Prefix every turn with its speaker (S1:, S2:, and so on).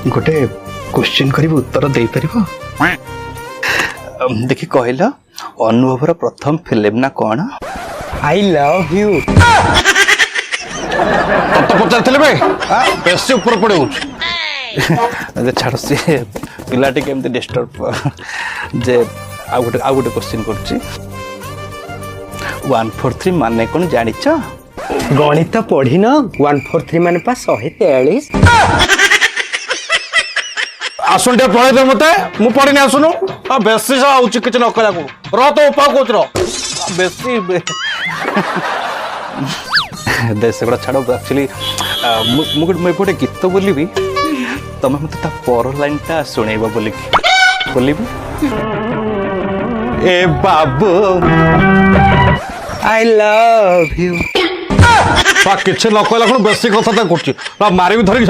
S1: गोटे क्वेश्चन करी उत्तर दे पारिबो देखि कहला अनुभवर प्रथम फिल्म ना कौन
S2: आई लव यू
S3: तो पचार बे बेस ऊपर पड़े
S1: छाड़ से पिलाटी केमती डिस्टर्ब जे आ गोटे क्वेश्चन करछि 143 माने कौन जानिछ
S2: गणित पढ़ी न 143 माने पा 143
S3: आसुन टे पढ़े दे मते मु पढ़ी नै आसुनु आ बेसी सा आउछ किछ न कला को र तो उपा कोच र बेसी
S1: देश गुड़ा छाड़ एक्चुअली मुझे गोटे गीत बोलबी तुम मत पर लाइन टा शुणेब बोली ए बाबू
S2: आई लव यू
S3: किछ न कहला बेसी कथा करछि मारी भी धरिक